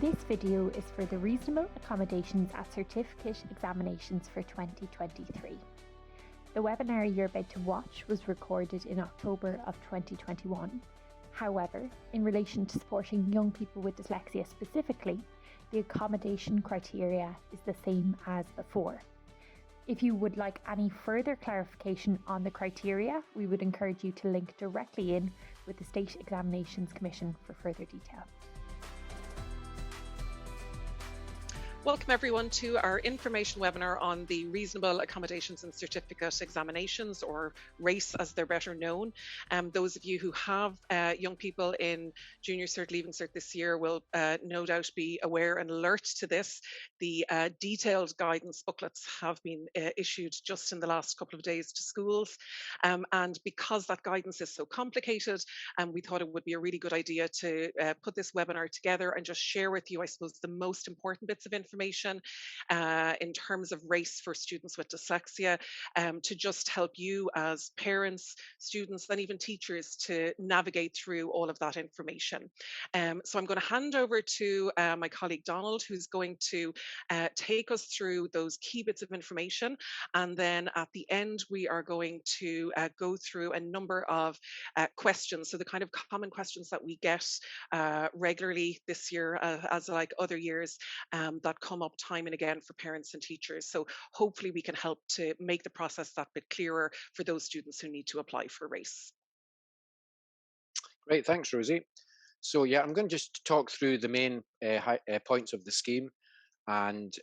This video is for the Reasonable Accommodations at Certificate Examinations for 2023. The webinar you're about to watch was recorded in October of 2021. However, in relation to supporting young people with dyslexia specifically, the accommodation criteria is the same as before. If you would like any further clarification on the criteria, we would encourage you to link directly in with the State Examinations Commission for further detail. Welcome everyone to our information webinar on the Reasonable Accommodations and Certificate Examinations, or RACE as they're better known. Those of you who have young people in Junior Cert, Leaving Cert this year will no doubt be aware and alert to this. The detailed guidance booklets have been issued just in the last couple of days to schools. And because that guidance is so complicated, we thought it would be a really good idea to put this webinar together and just share with you, I suppose, the most important bits of information in terms of RACE for students with dyslexia, to just help you as parents, students, and even teachers to navigate through all of that information. So I'm going to hand over to my colleague Donald, who's going to take us through those key bits of information. And then at the end, we are going to go through a number of questions. So the kind of common questions that we get regularly this year, as like other years, that come up time and again for parents and teachers. So hopefully we can help to make the process that bit clearer for those students who need to apply for RACE. Great, thanks, Rosie. So yeah, I'm going to just talk through the main points of the scheme, and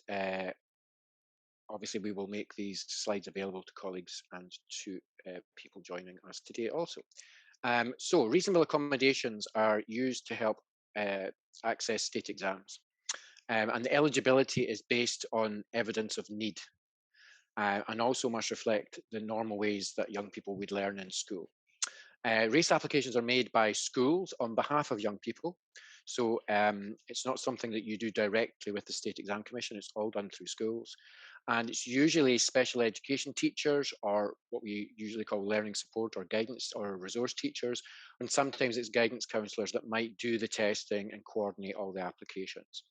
obviously we will make these slides available to colleagues and to people joining us today also. So reasonable accommodations are used to help access state exams. And the eligibility is based on evidence of need, and also must reflect the normal ways that young people would learn in school. RACE applications are made by schools on behalf of young people. So it's not something that you do directly with the State Exam Commission, it's all done through schools. And it's usually special education teachers, or what we usually call learning support or guidance or resource teachers. And sometimes it's guidance counsellors that might do the testing and coordinate all the applications.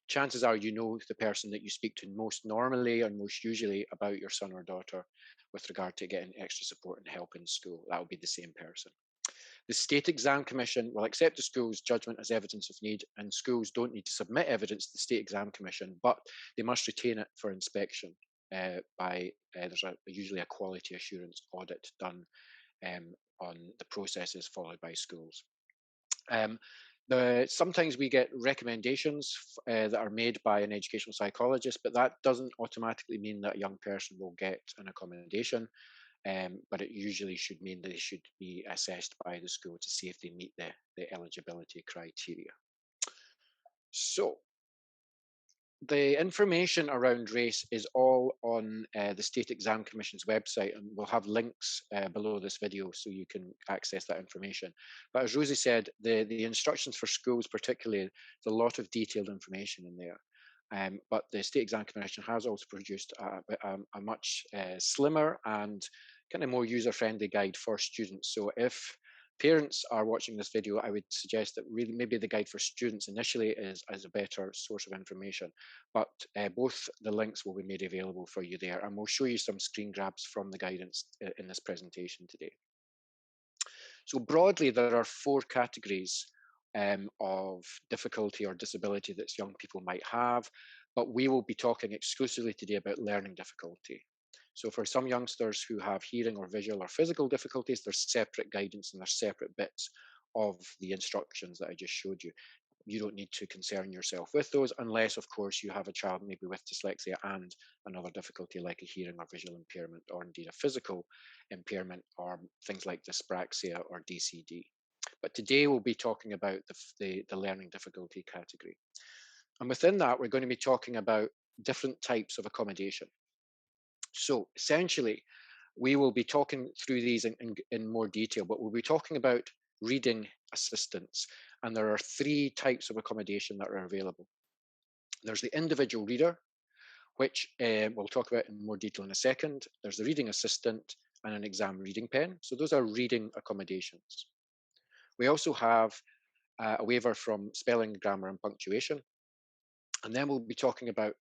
Chances are you know the person that you speak to most normally and most usually about your son or daughter with regard to getting extra support and help in school. That will be the same person. The State Exam Commission will accept the school's judgment as evidence of need, and schools don't need to submit evidence to the State Exam Commission, but they must retain it for inspection there's usually a quality assurance audit done on the processes followed by schools. Sometimes we get recommendations that are made by an educational psychologist, but that doesn't automatically mean that a young person will get an accommodation. But it usually should mean that they should be assessed by the school to see if they meet the eligibility criteria. So the information around RACE is all on the State Exam Commission's website, and we'll have links below this video so you can access that information. But as Rosie said, the instructions for schools particularly, there's a lot of detailed information in there. But the State Exam Commission has also produced a much slimmer and kind of more user-friendly guide for students. So if parents are watching this video, I would suggest that really maybe the guide for students initially is a better source of information. But both the links will be made available for you there, and we'll show you some screen grabs from the guidance in this presentation today. So broadly, there are 4 categories of difficulty or disability that young people might have, but we will be talking exclusively today about learning difficulty. So for some youngsters who have hearing or visual or physical difficulties, there's separate guidance and there's separate bits of the instructions that I just showed you. You don't need to concern yourself with those unless, of course, you have a child maybe with dyslexia and another difficulty like a hearing or visual impairment, or indeed a physical impairment, or things like dyspraxia or DCD. But today we'll be talking about the learning difficulty category. And within that, we're going to be talking about different types of accommodation. So essentially, we will be talking through these in more detail, but we'll be talking about reading assistance. And there are 3 types of accommodation that are available. There's the individual reader, which we'll talk about in more detail in a second. There's the reading assistant and an exam reading pen. So those are reading accommodations. We also have a waiver from spelling, grammar and punctuation. And then we'll be talking about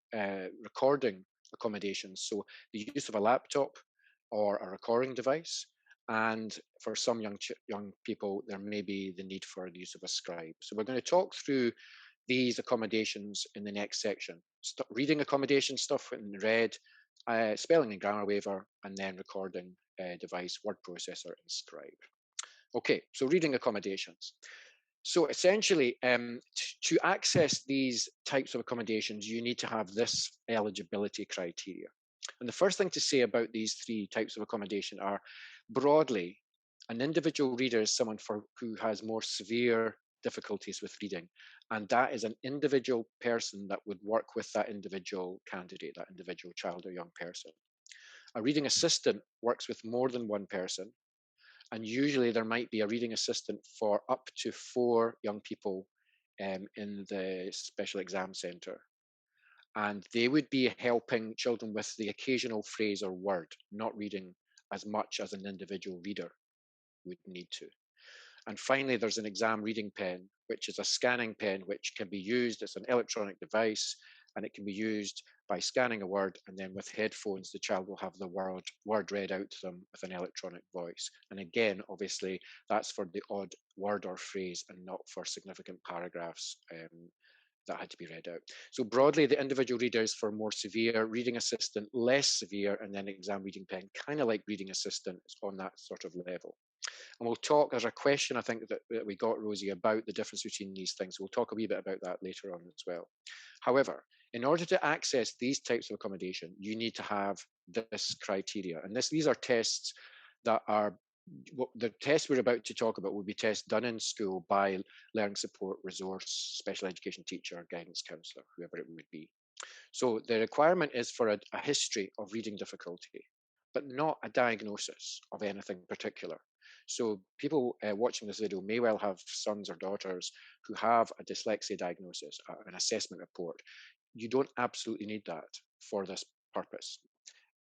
recording accommodations. So the use of a laptop or a recording device. And for some young people, there may be the need for the use of a scribe. So we're going to talk through these accommodations in the next section. Reading accommodation stuff in red, spelling and grammar waiver, and then recording device, word processor, and scribe. Okay, so reading accommodations. So essentially, to access these types of accommodations, you need to have this eligibility criteria. And the first thing to say about these three types of accommodation are, broadly, an individual reader is someone who has more severe difficulties with reading. And that is an individual person that would work with that individual candidate, that individual child or young person. A reading assistant works with more than one person, and usually there might be a reading assistant for up to 4 young people in the special exam centre. And they would be helping children with the occasional phrase or word, not reading as much as an individual reader would need to. And finally, there's an exam reading pen, which is a scanning pen, which can be used as an electronic device, and it can be used by scanning a word, and then with headphones, the child will have the word read out to them with an electronic voice. And again, obviously, that's for the odd word or phrase and not for significant paragraphs that had to be read out. So broadly, the individual reader is for more severe, reading assistant less severe, and then exam reading pen, kind of like reading assistant, is on that sort of level. And we'll talk, there's a question I think that we got, Rosie, about the difference between these things. We'll talk a wee bit about that later on as well. However, in order to access these types of accommodation, you need to have this criteria. And these are tests that are, the tests we're about to talk about will be tests done in school by learning support resource, special education teacher, guidance counsellor, whoever it would be. So the requirement is for a history of reading difficulty, but not a diagnosis of anything particular. So people watching this video may well have sons or daughters who have a dyslexia diagnosis, an assessment report. You don't absolutely need that for this purpose.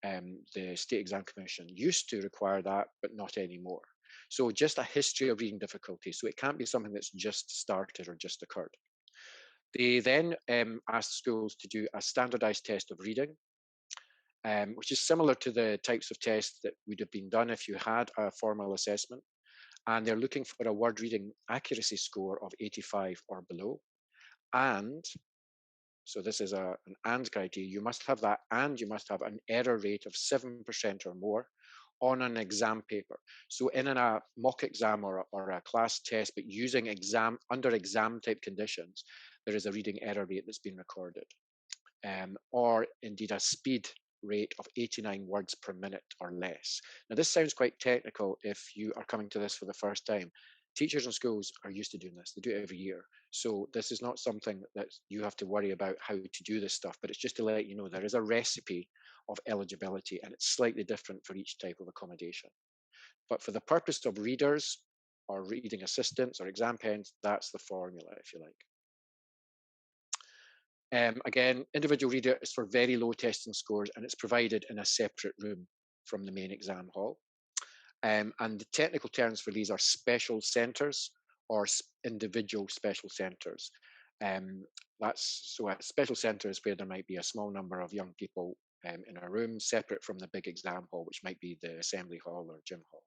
The State Exam Commission used to require that, but not anymore. So just a history of reading difficulty. So it can't be something that's just started or just occurred. They then asked schools to do a standardized test of reading, which is similar to the types of tests that would have been done if you had a formal assessment. And they're looking for a word reading accuracy score of 85 or below. And so this is an and criteria. You must have that, and you must have an error rate of 7% or more on an exam paper. So in a mock exam or a class test, but using under exam type conditions, there is a reading error rate that's been recorded. Or indeed a speed rate of 89 words per minute or less. Now this sounds quite technical if you are coming to this for the first time. Teachers and schools are used to doing this. They do it every year. So this is not something that you have to worry about how to do this stuff, but it's just to let you know there is a recipe of eligibility and it's slightly different for each type of accommodation. But for the purpose of readers or reading assistants or exam pens, that's the formula, if you like. Again, individual reader is for very low testing scores and it's provided in a separate room from the main exam hall. And the technical terms for these are special centres or individual special centres. So a special centre is where there might be a small number of young people in a room separate from the big exam hall, which might be the assembly hall or gym hall.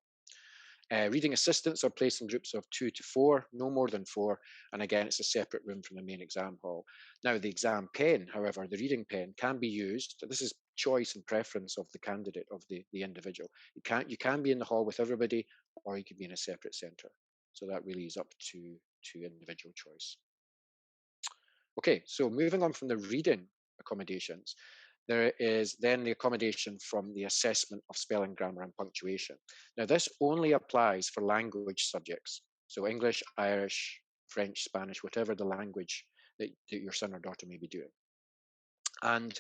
Reading assistants are placed in groups of 2 to 4, no more than 4, and again, it's a separate room from the main exam hall. Now, the exam pen, however, the reading pen can be used. This is choice and preference of the candidate, of the individual. You can be in the hall with everybody, or you could be in a separate centre. So that really is up to individual choice. Okay, so moving on from the reading accommodations, there is then the accommodation from the assessment of spelling, grammar, and punctuation. Now, this only applies for language subjects. So English, Irish, French, Spanish, whatever the language that your son or daughter may be doing. And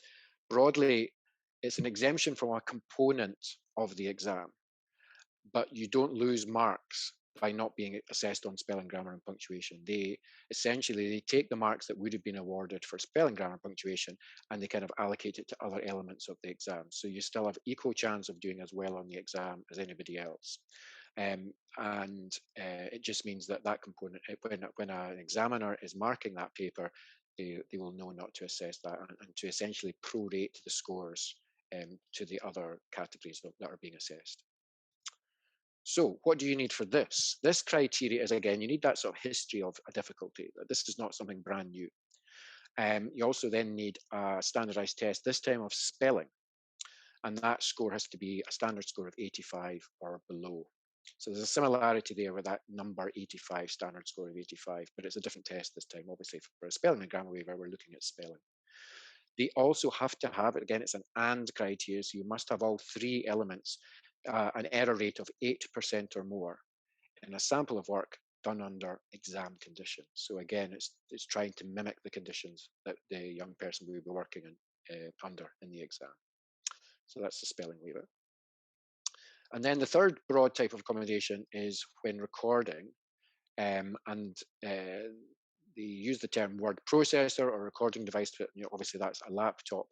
broadly, it's an exemption from a component of the exam, but you don't lose marks by not being assessed on spelling, grammar, and punctuation. They take the marks that would have been awarded for spelling, grammar, and punctuation, and they kind of allocate it to other elements of the exam. So you still have equal chance of doing as well on the exam as anybody else. It just means that component, when an examiner is marking that paper, they will know not to assess that and to essentially prorate the scores to the other categories that are being assessed. So what do you need for this? This criteria is, again, you need that sort of history of a difficulty. This is not something brand new. You also then need a standardized test, this time of spelling. And that score has to be a standard score of 85 or below. So there's a similarity there with that number 85, standard score of 85, but it's a different test this time. Obviously, for a spelling and grammar waiver, we're looking at spelling. They also have to have, again, it's an and criteria, so you must have all three elements, an error rate of 8% or more in a sample of work done under exam conditions. So again, it's trying to mimic the conditions that the young person will be working under in the exam. So that's the spelling waiver. And then the third broad type of accommodation is when recording, and they use the term word processor or recording device, but obviously that's a laptop,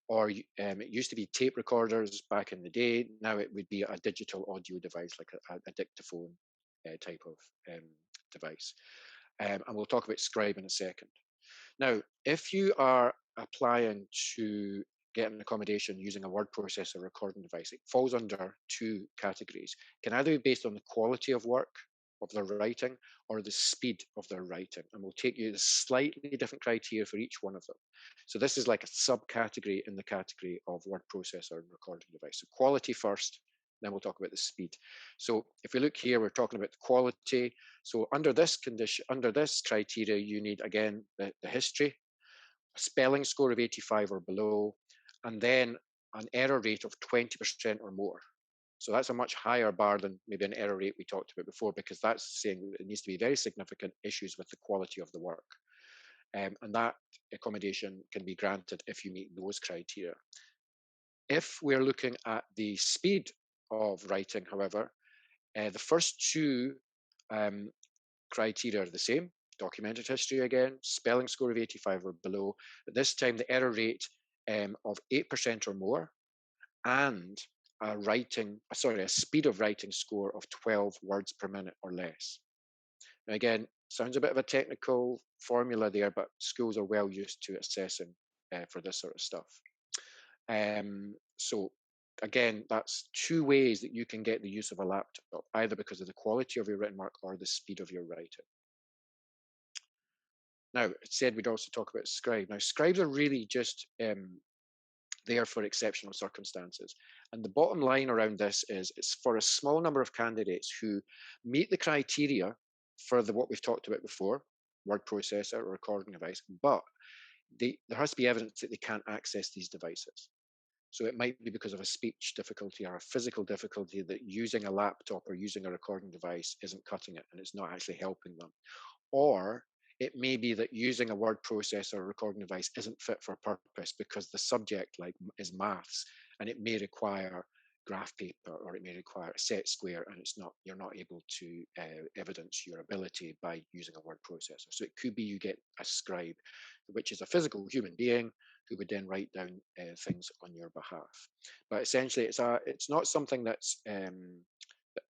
or it used to be tape recorders back in the day. Now it would be a digital audio device, like a dictaphone type of device. And we'll talk about scribe in a second. Now, if you are applying to get an accommodation using a word processor recording device, it falls under two categories. It can either be based on the quality of work, of their writing, or the speed of their writing. And we'll take you to slightly different criteria for each one of them. So this is like a subcategory in the category of word processor and recording device. So quality first, then we'll talk about the speed. So if we look here, we're talking about the quality. So under this condition, under this criteria, you need, again, the history, a spelling score of 85 or below, and then an error rate of 20% or more. So that's a much higher bar than maybe an error rate we talked about before, because that's saying it needs to be very significant issues with the quality of the work. And that accommodation can be granted if you meet those criteria. If we're looking at the speed of writing, however, the first two criteria are the same. Documented history again, spelling score of 85 or below, but this time the error rate of 8% or more, and a speed of writing score of 12 words per minute or less. Now again, sounds a bit of a technical formula there, but schools are well used to assessing for this sort of stuff. So again, that's two ways that you can get the use of a laptop, either because of the quality of your written work or the speed of your writing. Now, it said we'd also talk about scribe. Now, scribes are really just there for exceptional circumstances. And the bottom line around this is it's for a small number of candidates who meet the criteria for what we've talked about before, word processor or recording device, but there has to be evidence that they can't access these devices. So it might be because of a speech difficulty or a physical difficulty that using a laptop or using a recording device isn't cutting it and it's not actually helping them. Or it may be that using a word processor or recording device isn't fit for purpose because the subject is maths, and it may require graph paper or it may require a set square, and you're not able to evidence your ability by using a word processor. So it could be you get a scribe, which is a physical human being who would then write down things on your behalf. But essentially, it's not something that's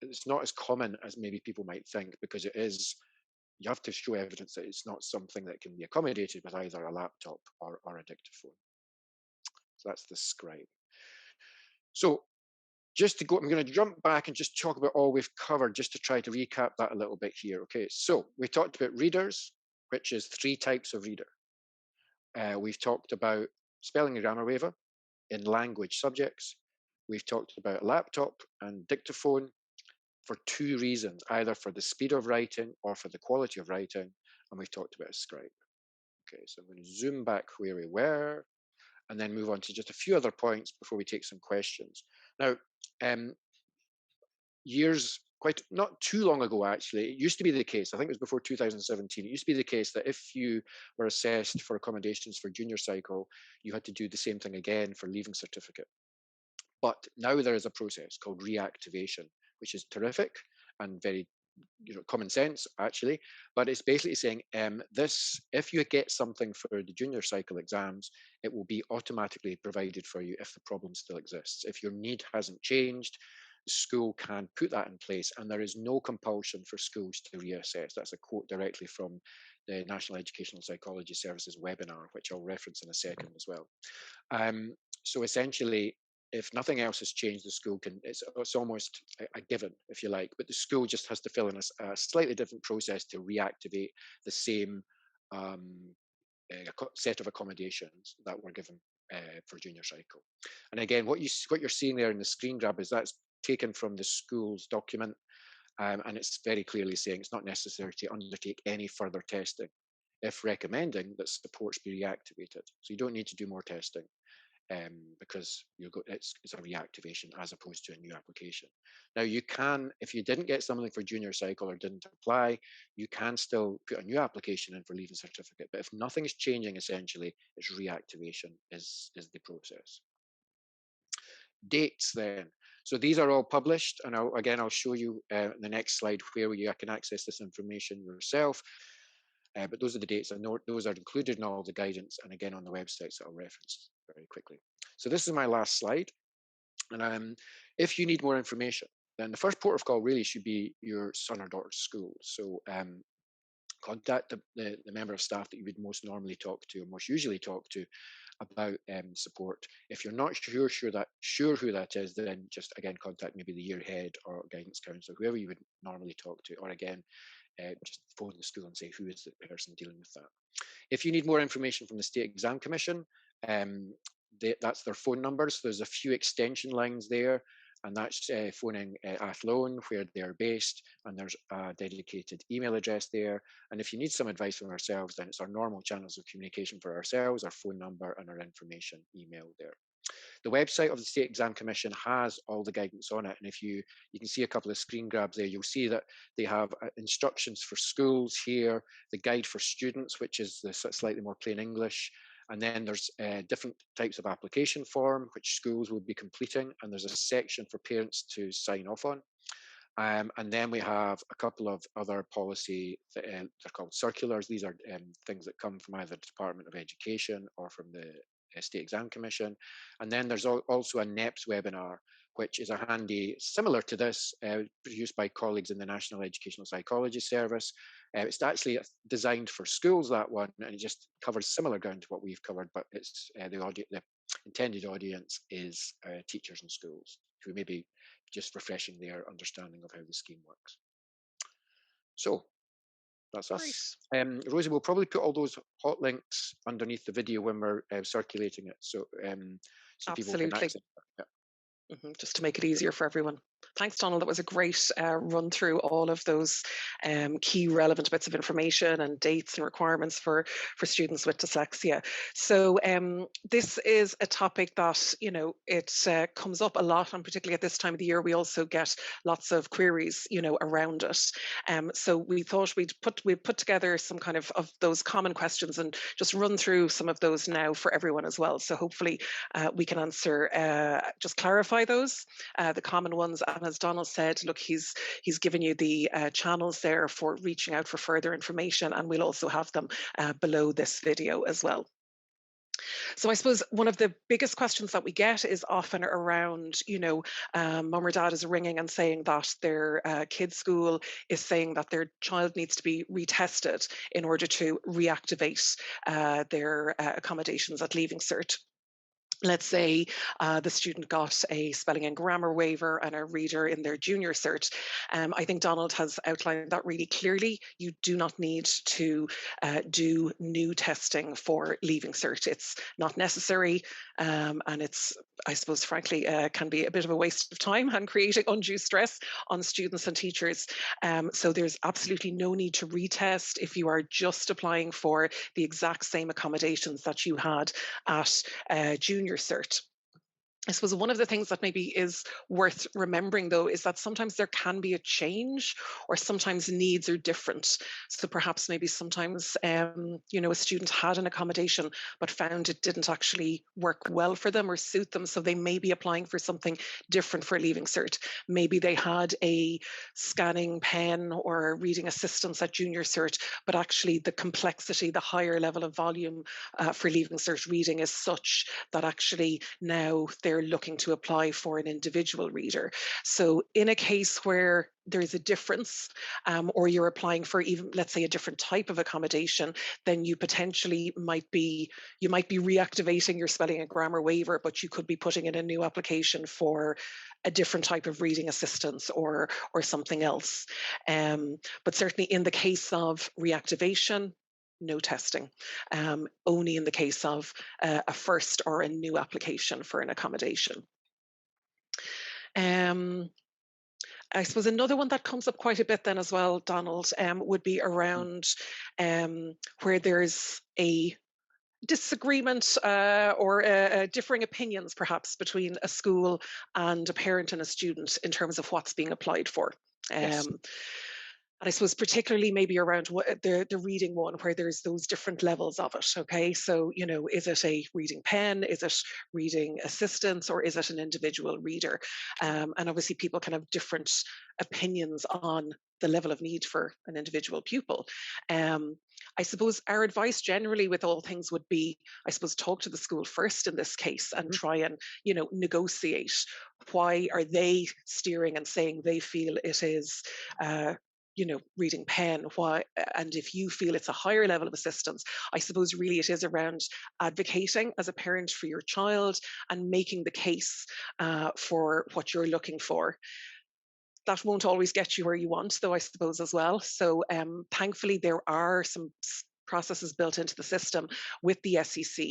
it's not as common as maybe people might think, because you have to show evidence that it's not something that can be accommodated with either a laptop or a dictaphone. So that's the scribe. So just to go, I'm going to jump back and just talk about all we've covered, just to try to recap that a little bit here. Okay, so we talked about readers, which is 3 types of reader. We've talked about spelling and grammar waiver in language subjects. We've talked about laptop and dictaphone for 2 reasons, either for the speed of writing or for the quality of writing, and we've talked about a scribe. Okay, so I'm going to zoom back where we were and then move on to just a few other points before we take some questions. Now, not too long ago, actually, it used to be the case, I think it was before 2017, it used to be the case that if you were assessed for accommodations for junior cycle, you had to do the same thing again for leaving certificate. But now there is a process called reactivation, which is terrific and very common sense, actually. But it's basically saying if you get something for the junior cycle exams, it will be automatically provided for you if the problem still exists. If your need hasn't changed, the school can put that in place, and there is no compulsion for schools to reassess. That's a quote directly from the National Educational Psychology Services webinar, which I'll reference in a second as well. So essentially, if nothing else has changed, the school can, it's almost a given, if you like, but the school just has to fill in a slightly different process to reactivate the same set of accommodations that were given for junior cycle. And again, what you're seeing there in the screen grab is that's taken from the school's document, and it's very clearly saying it's not necessary to undertake any further testing if recommending that supports be reactivated. So you don't need to do more testing. Because it's a reactivation as opposed to a new application. Now you can, if you didn't get something for junior cycle or didn't apply, you can still put a new application in for leaving certificate. But if nothing's changing, essentially, it's reactivation is the process. Dates then. So these are all published, and I'll show you the next slide where you can access this information yourself. But those are the dates, and those are included in all the guidance, and again on the websites that I'll reference very quickly. So this is my last slide, and if you need more information, then the first port of call really should be your son or daughter's school. So contact the member of staff that you would most normally talk to, or most usually talk to, about support. If you're not sure who that is, then just again contact maybe the year head or guidance counsellor, whoever you would normally talk to, or again just phone the school and say who is the person dealing with that. If you need more information from the State Exam Commission, that's their phone numbers. There's a few extension lines there, and that's phoning Athlone where they're based, and there's a dedicated email address there. And if you need some advice from ourselves, then it's our normal channels of communication for ourselves, our phone number and our information email there. The website of the State Exam Commission has all the guidance on it, and if you can see a couple of screen grabs there, you'll see that they have instructions for schools here, the guide for students, which is the slightly more plain English, and then there's different types of application form which schools will be completing, and there's a section for parents to sign off on. And then we have a couple of other policy, they're called circulars. These are things that come from either the Department of Education or from the State Exam Commission. And then there's also a NEPS webinar, which is a handy, similar to this, produced by colleagues in the National Educational Psychology Service. It's actually designed for schools, that one, and it just covers similar ground to what we've covered, but it's the intended audience is teachers and schools who may be just refreshing their understanding of how the scheme works. So that's us. Rosie will probably put all those hot links underneath the video when we're circulating it, so people can access it. Yeah. Just to make it easier for everyone. Thanks, Donald. That was a great run through all of those key relevant bits of information and dates and requirements for students with dyslexia. So this is a topic that, it comes up a lot, and particularly at this time of the year, we also get lots of queries, around it. So we thought we'd put together some kind of those common questions and just run through some of those now for everyone as well. So hopefully we can answer, just clarify those, the common ones. And as Donald said, look, he's given you the channels there for reaching out for further information, and we'll also have them below this video as well. So I suppose one of the biggest questions that we get is often around, mum or dad is ringing and saying that their kid's school is saying that their child needs to be retested in order to reactivate their accommodations at Leaving Cert. Let's say the student got a spelling and grammar waiver and a reader in their junior cert. I think Donald has outlined that really clearly. You do not need to do new testing for Leaving Cert. It's not necessary, and it's, I suppose, frankly, can be a bit of a waste of time and creating undue stress on students and teachers. So there's absolutely no need to retest if you are just applying for the exact same accommodations that you had at junior cert. I suppose one of the things that maybe is worth remembering, though, is that sometimes there can be a change, or sometimes needs are different. So perhaps maybe sometimes, a student had an accommodation but found it didn't actually work well for them or suit them. So they may be applying for something different for Leaving Cert. Maybe they had a scanning pen or reading assistance at junior cert, but actually the complexity, the higher level of volume for Leaving Cert reading is such that actually now they're looking to apply for an individual reader. So in a case where there's a difference, or you're applying for even, let's say, a different type of accommodation, then you potentially might be reactivating your spelling and grammar waiver, but you could be putting in a new application for a different type of reading assistance or something else. But certainly in the case of reactivation, no testing, only in the case of a first or a new application for an accommodation. I suppose another one that comes up quite a bit then as well, Donald, would be around where there's a disagreement or differing opinions perhaps between a school and a parent and a student in terms of what's being applied for. Yes. And I suppose particularly maybe around the reading one, where there's those different levels of it. Okay, so is it a reading pen? Is it reading assistance, or is it an individual reader? And obviously, people can have different opinions on the level of need for an individual pupil. I suppose our advice generally with all things would be, I suppose, talk to the school first in this case and try and negotiate. Why are they steering and saying they feel it is reading pen? Why? And if you feel it's a higher level of assistance, I suppose really it is around advocating as a parent for your child and making the case for what you're looking for. That won't always get you where you want, though, I suppose, as well. So thankfully, there are some processes built into the system with the SEC.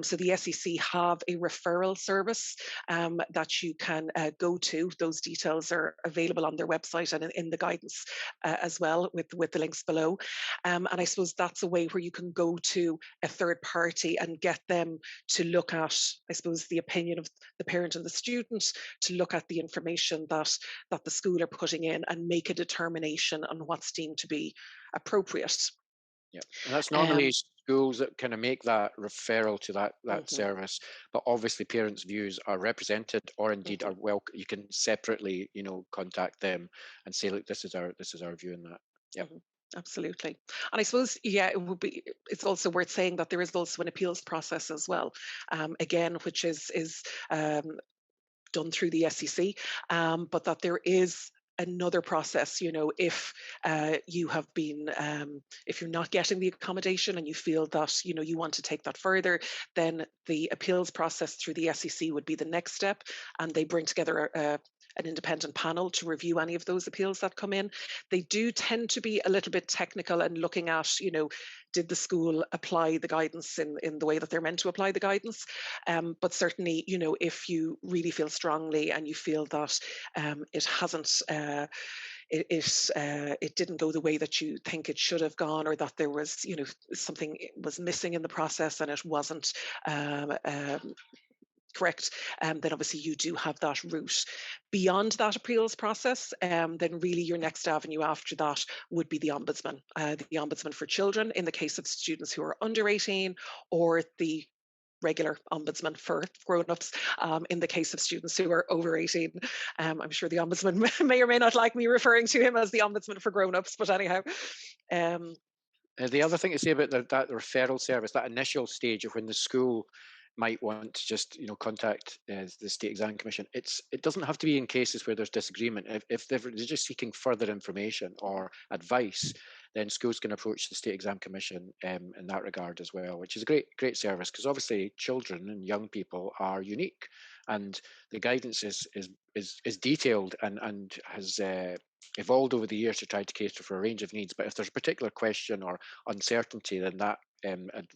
So the SEC have a referral service that you can go to. Those details are available on their website and in the guidance as well, with the links below. And I suppose that's a way where you can go to a third party and get them to look at, I suppose, the opinion of the parent and the student, to look at the information that the school are putting in and make a determination on what's deemed to be appropriate. Yeah, and that's normally schools that kind of make that referral to that service. But obviously, parents' views are represented, or indeed are you can separately, contact them and say, look, this is our view on that. Yeah. Absolutely. And I suppose, it's also worth saying that there is also an appeals process as well, again, which is done through the SEC, but that there is another process. If you have been, if you're not getting the accommodation and you feel that you want to take that further, then the appeals process through the SEC would be the next step, and they bring together an independent panel to review any of those appeals that come in. They do tend to be a little bit technical and looking at, did the school apply the guidance in the way that they're meant to apply the guidance? But certainly, if you really feel strongly and you feel that it hasn't, it didn't go the way that you think it should have gone, or that there was, something was missing in the process and it wasn't correct, then obviously you do have that route. Beyond that appeals process, then really your next avenue after that would be the ombudsman for children in the case of students who are under 18, or the regular ombudsman for grown-ups in the case of students who are over 18. I'm sure the ombudsman may or may not like me referring to him as the ombudsman for grown-ups, but anyhow. The other thing to say about that referral service, that initial stage of when the school might want to just contact the State Exam Commission, it doesn't have to be in cases where there's disagreement. If they're just seeking further information or advice, then schools can approach the State Exam Commission in that regard as well, which is a great service, because obviously children and young people are unique, and the guidance is detailed and has evolved over the years to try to cater for a range of needs. But if there's a particular question or uncertainty, then that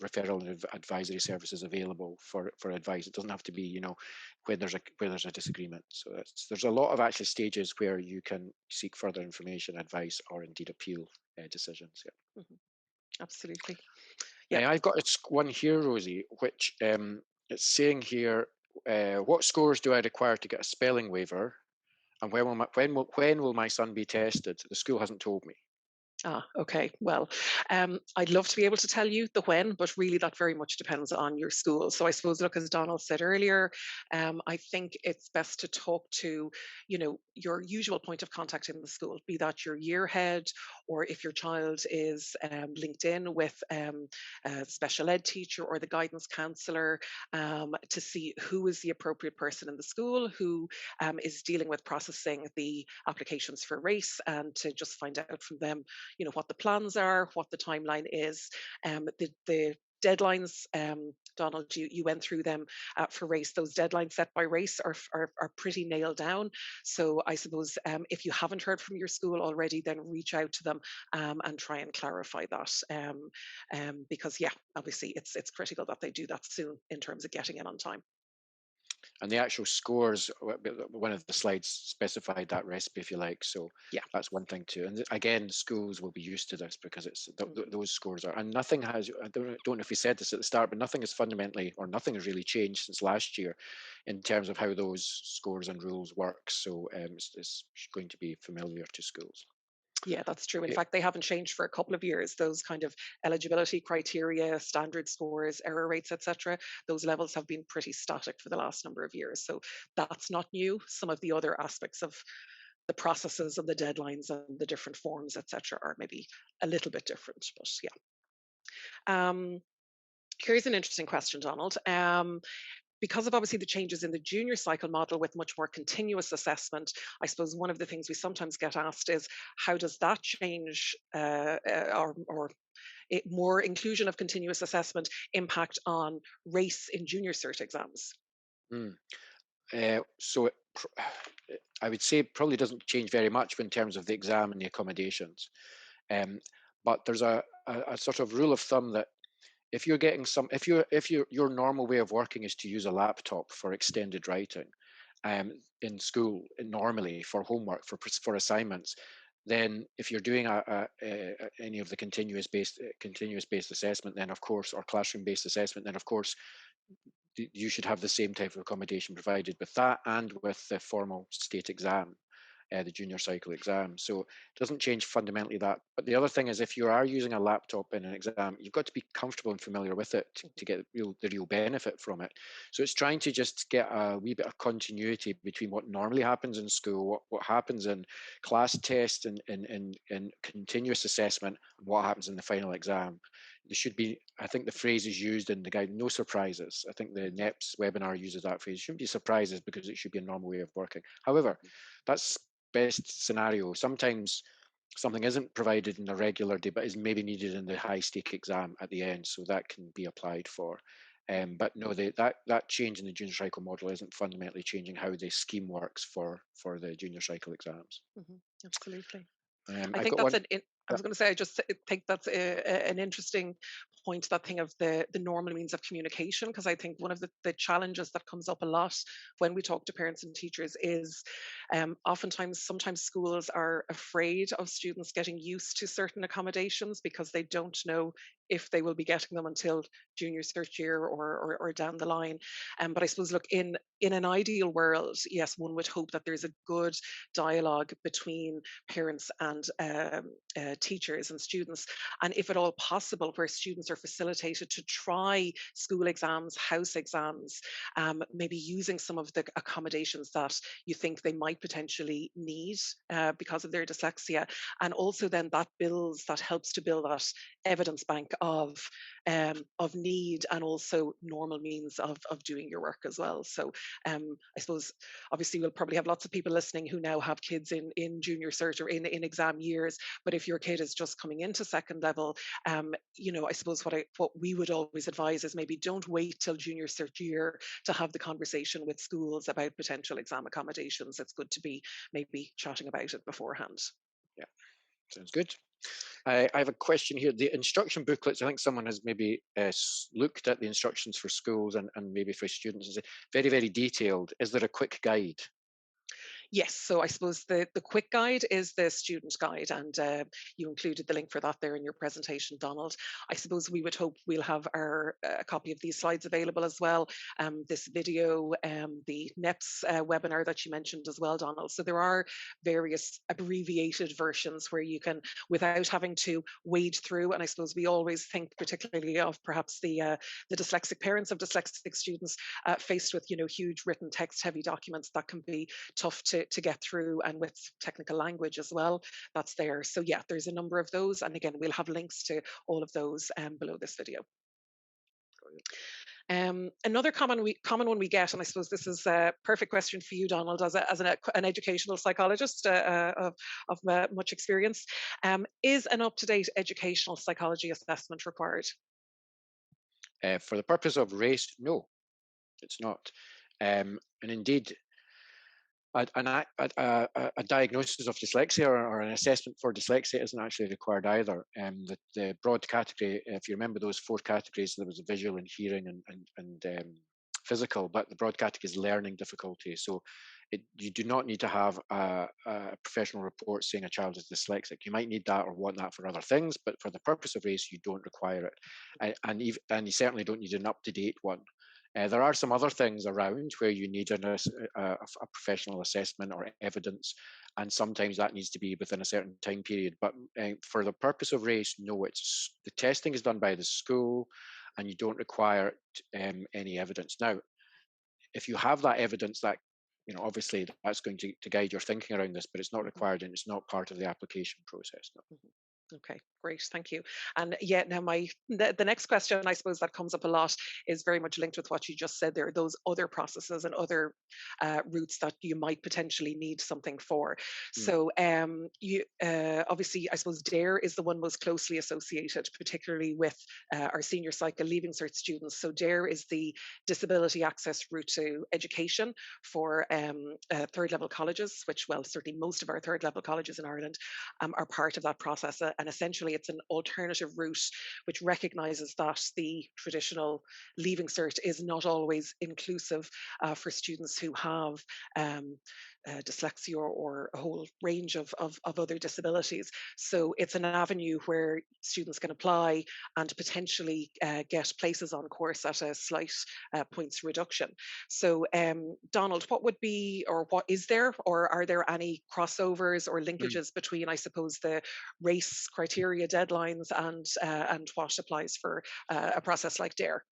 referral and advisory services available for advice. It doesn't have to be when there's a disagreement. So there's a lot of actually stages where you can seek further information, advice, or indeed appeal decisions. Yeah. Absolutely. Yeah, I've got one here, Rosie, which it's saying here, what scores do I require to get a spelling waiver, and when will my son be tested? The school hasn't told me. Okay. Well, I'd love to be able to tell you the when, but really that very much depends on your school. So I suppose, look, as Donald said earlier, I think it's best to talk to, your usual point of contact in the school, be that your year head, or if your child is linked in with a special ed teacher or the guidance counsellor, to see who is the appropriate person in the school who is dealing with processing the applications for race, and to just find out from them what the plans are, what the timeline is, the deadlines. Donald, you went through them for race. Those deadlines set by race are pretty nailed down. So I suppose if you haven't heard from your school already, then reach out to them and try and clarify that. Because yeah, obviously it's critical that they do that soon in terms of getting in on time. And the actual scores, one of the slides specified that recipe, if you like. So Yeah. that's one thing too. And again, schools will be used to this because it's those scores are, and nothing has, I don't know if we said this at the start, but nothing has fundamentally, or nothing has really changed since last year in terms of how those scores and rules work. So it's going to be familiar to schools. Yeah, that's true. In Yeah. fact, they haven't changed for a couple of years. Those kind of eligibility criteria, standard scores, error rates, etc. Those levels have been pretty static for the last number of years. So that's not new. Some of the other aspects of the processes and the deadlines and the different forms, etc., are maybe a little bit different. But yeah. Here's an interesting question, Donald. Because of obviously the changes in the junior cycle model with much more continuous assessment, I suppose one of the things we sometimes get asked is how does that change, or more inclusion of continuous assessment impact on race in junior cert exams? Mm. So I would say it probably doesn't change very much in terms of the exam and the accommodations. Um, but there's a sort of rule of thumb that if you're getting some, if your normal way of working is to use a laptop for extended writing, in school normally for homework for assignments, then if you're doing any of the continuous based assessment, then of course, or classroom based assessment, then of course you should have the same type of accommodation provided with that and with the formal state exam, the junior cycle exam. So it doesn't change fundamentally that. But the other thing is, if you are using a laptop in an exam, you've got to be comfortable and familiar with it to get the real benefit from it. So it's trying to just get a wee bit of continuity between what normally happens in school, what happens in class tests and continuous assessment, and what happens in the final exam. There should be, I think the phrase is used in the guide, no surprises. I think the NEPS webinar uses that phrase. Shouldn't be surprises because it should be a normal way of working. However, that's best scenario. Sometimes something isn't provided in a regular day, but is maybe needed in the high stake exam at the end, so that can be applied for. But no, that change in the junior cycle model isn't fundamentally changing how the scheme works for the junior cycle exams. Absolutely. I I think got that's one. I was going to say, I just think that's an interesting point, that thing of the normal means of communication, because I think one of the challenges that comes up a lot when we talk to parents and teachers is sometimes schools are afraid of students getting used to certain accommodations because they don't know if they will be getting them until junior cert year or down the line. But I suppose, look, in an ideal world, yes, one would hope that there's a good dialogue between parents and teachers and students, and if at all possible, where students are facilitated to try school exams, house exams, maybe using some of the accommodations that you think they might potentially need because of their dyslexia, and also then that helps to build that evidence bank of need and also normal means of doing your work as well. So I suppose obviously we'll probably have lots of people listening who now have kids in junior cert or in exam years, but if your kid is just coming into second level, I suppose what we would always advise is maybe don't wait till junior cert year to have the conversation with schools about potential exam accommodations. It's good to be maybe chatting about it beforehand. Yeah, sounds good. I have a question here. The instruction booklets, I think someone has maybe looked at the instructions for schools and maybe for students. Is it very, very detailed? Is there a quick guide? Yes, so I suppose the quick guide is the student guide, and you included the link for that there in your presentation, Donald. I suppose we would hope we'll have our a copy of these slides available as well, this video, the NEPS webinar that you mentioned as well, Donald. So there are various abbreviated versions where you can, without having to wade through, and I suppose we always think particularly of perhaps the dyslexic parents of dyslexic students faced with, huge written text heavy documents that can be tough to get through, and with technical language as well, that's there. So yeah, there's a number of those, and again, we'll have links to all of those below this video. Another common one we get, and I suppose this is a perfect question for you, Donald, as an educational psychologist of much experience. Is an up-to-date educational psychology assessment required? For the purpose of race, no, it's not. And indeed, a diagnosis of dyslexia or an assessment for dyslexia isn't actually required either. The broad category, if you remember those four categories, there was visual and hearing and physical, but the broad category is learning difficulty. So you do not need to have a professional report saying a child is dyslexic. You might need that or want that for other things, but for the purpose of race, you don't require it. And you certainly don't need an up-to-date one. There are some other things around where you need a professional assessment or evidence, and sometimes that needs to be within a certain time period. But for the purpose of race, no, the testing is done by the school, and you don't require any evidence. Now, if you have that evidence, that obviously that's going to guide your thinking around this, but it's not required and it's not part of the application process. No. Mhm. Okay, great, thank you. And yeah, now the next question, I suppose, that comes up a lot is very much linked with what you just said there. Those other processes and other routes that you might potentially need something for. Mm. So you obviously, I suppose DARE is the one most closely associated, particularly with our senior cycle leaving cert students. So DARE is the disability access route to education for third level colleges, which, well, certainly most of our third level colleges in Ireland are part of that process. And essentially, it's an alternative route which recognises that the traditional leaving cert is not always inclusive for students who have dyslexia or a whole range of other disabilities. So it's an avenue where students can apply and potentially get places on course at a slight points reduction. So Donald, what would be, or what is there, or are there any crossovers or Mm. linkages between, I suppose, the race criteria deadlines and what applies for a process like DARE?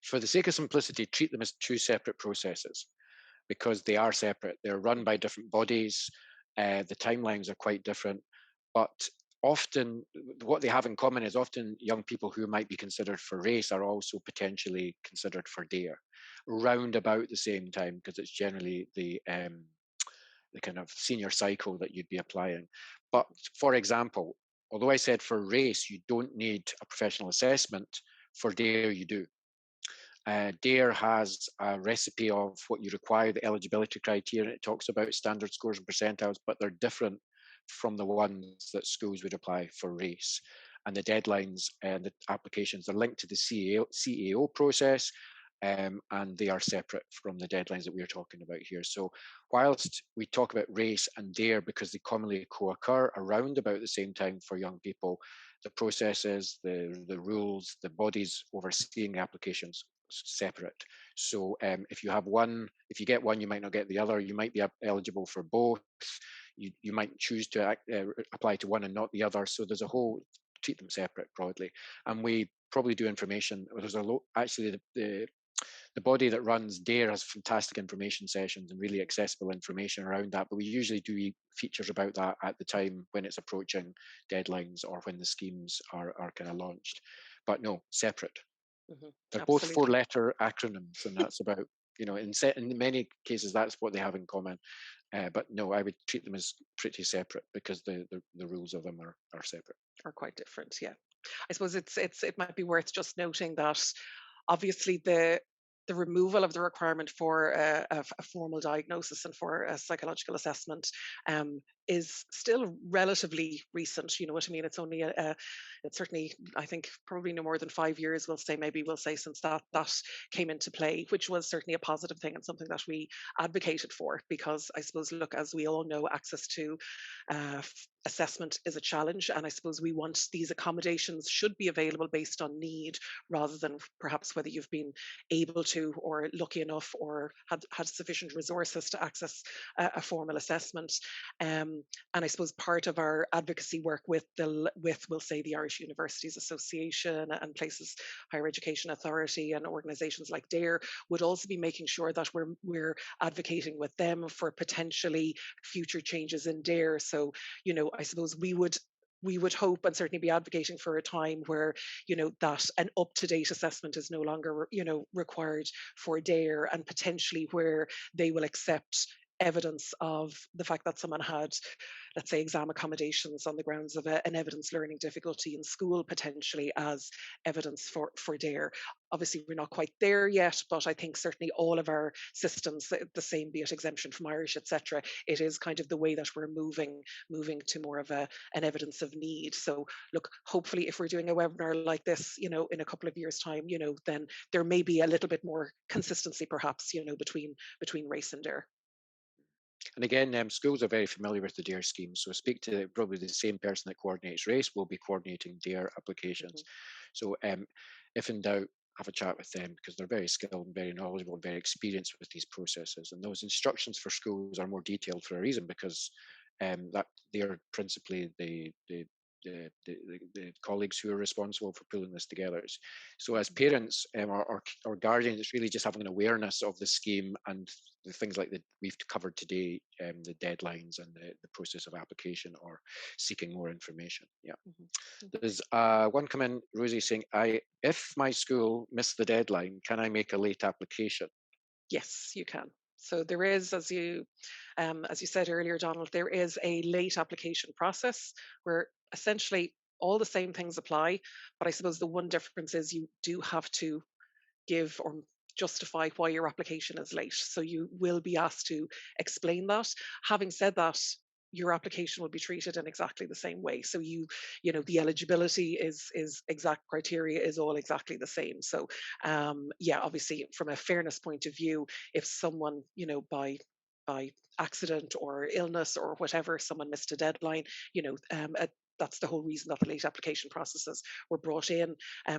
For the sake of simplicity, treat them as two separate processes, because they are separate. They're run by different bodies. The timelines are quite different, but often what they have in common is often young people who might be considered for race are also potentially considered for DARE round about the same time, because it's generally the kind of senior cycle that you'd be applying. But for example, although I said for race you don't need a professional assessment, for DARE you do. DARE has a recipe of what you require, the eligibility criteria. It talks about standard scores and percentiles, but they're different from the ones that schools would apply for race. And the deadlines and the applications are linked to the CAO process, and they are separate from the deadlines that we're talking about here. So whilst we talk about race and DARE because they commonly co-occur around about the same time for young people, the processes, the rules, the bodies overseeing the applications separate. So if you get one, you might not get the other. You might be eligible for both. You might choose to apply to one and not the other. So there's a whole, treat them separate broadly. And we probably do information. There's actually the body that runs DARE has fantastic information sessions and really accessible information around that. But we usually do features about that at the time when it's approaching deadlines or when the schemes are kind of launched. But no, separate. Mm-hmm. They're both Absolutely. four-letter acronyms, and that's about, in many cases that's what they have in common. But no, I would treat them as pretty separate because the rules of them are separate. Are quite different, yeah. I suppose it might be worth just noting that obviously the removal of the requirement for a formal diagnosis and for a psychological assessment is still relatively recent. You know what I mean? It's only it's certainly, I think, probably no more than 5 years. We'll say since that came into play, which was certainly a positive thing and something that we advocated for, because I suppose, look, as we all know, access to assessment is a challenge, and I suppose we want these accommodations should be available based on need, rather than perhaps whether you've been able to or lucky enough or had sufficient resources to access a formal assessment. And I suppose part of our advocacy work with we'll say the Irish Universities Association and Places Higher Education Authority and organisations like DARE would also be making sure that we're advocating with them for potentially future changes in DARE. So, you know, I suppose we would hope and certainly be advocating for a time where, you know, that an up-to-date assessment is no longer, you know, required for DARE, and potentially where they will accept evidence of the fact that someone had, let's say, exam accommodations on the grounds of an evidence learning difficulty in school, potentially as evidence for DARE. Obviously, we're not quite there yet, but I think certainly all of our systems, the same, be it exemption from Irish, etc., it is kind of the way that we're moving to more of an evidence of need. So look, hopefully if we're doing a webinar like this, you know, in a couple of years' time, you know, then there may be a little bit more consistency perhaps, you know, between race and DARE. And again, schools are very familiar with the DARE scheme, so speak to probably the same person that coordinates race will be coordinating DARE applications. So if in doubt, have a chat with them, because they're very skilled and very knowledgeable and very experienced with these processes. And those instructions for schools are more detailed for a reason, because that they are principally the colleagues who are responsible for pulling this together. So as parents or guardians, it's really just having an awareness of the scheme and the things like that we've covered today, the deadlines and the process of application or seeking more information. Yeah. There's one come in, Rosie, saying, if my school missed the deadline, can I make a late application? Yes, you can. So there is, as you said earlier, Donald, there is a late application process where essentially all the same things apply, but I suppose the one difference is you do have to give or justify why your application is late. So you will be asked to explain that. Having said that, your application will be treated in exactly the same way. So you know, the eligibility is exact criteria is all exactly the same. So yeah, obviously from a fairness point of view, if someone, you know, by accident or illness or whatever, someone missed a deadline, you know, that's the whole reason that the late application processes were brought in,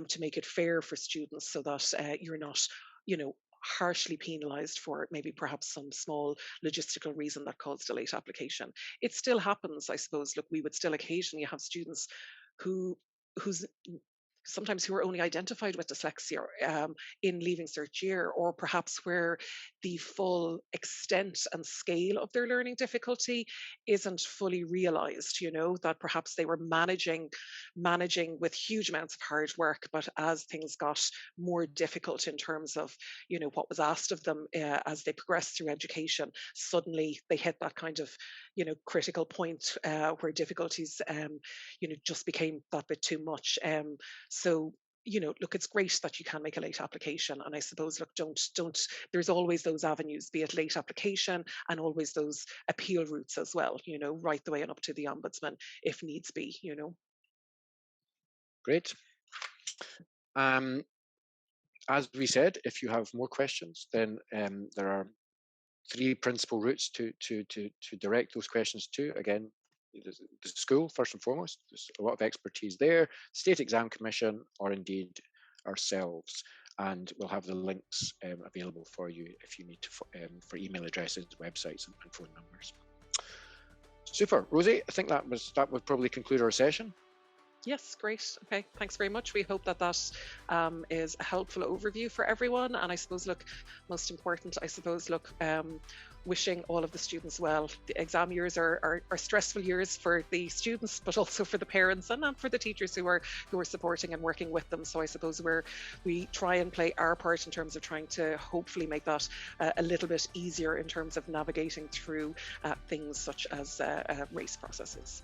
to make it fair for students, so that you're not, you know, harshly penalised for maybe perhaps some small logistical reason that caused a late application. It still happens, I suppose. Look, we would still occasionally have students who's sometimes who are only identified with dyslexia in Leaving Cert year, or perhaps where the full extent and scale of their learning difficulty isn't fully realised, you know, that perhaps they were managing with huge amounts of hard work, but as things got more difficult in terms of, you know, what was asked of them as they progressed through education, suddenly they hit that kind of, you know, critical point where difficulties, you know, just became that bit too much. So, you know, look, it's great that you can make a late application. And I suppose, look, don't, there's always those avenues, be it late application and always those appeal routes as well, you know, right the way on up to the Ombudsman if needs be, you know. Great. As we said, if you have more questions, then there are 3 principal routes to direct those questions to. Again, the school, first and foremost, there's a lot of expertise there, State Exam Commission, or indeed ourselves. And we'll have the links available for you if you need to, for email addresses, websites, and phone numbers. Super. Rosie, I think that would probably conclude our session. Yes, great. Okay, thanks very much. We hope that is a helpful overview for everyone. And I suppose, look, most important, I suppose, look, wishing all of the students well. The exam years are stressful years for the students, but also for the parents and for the teachers who are supporting and working with them. So I suppose we try and play our part in terms of trying to hopefully make that a little bit easier in terms of navigating through things such as race processes.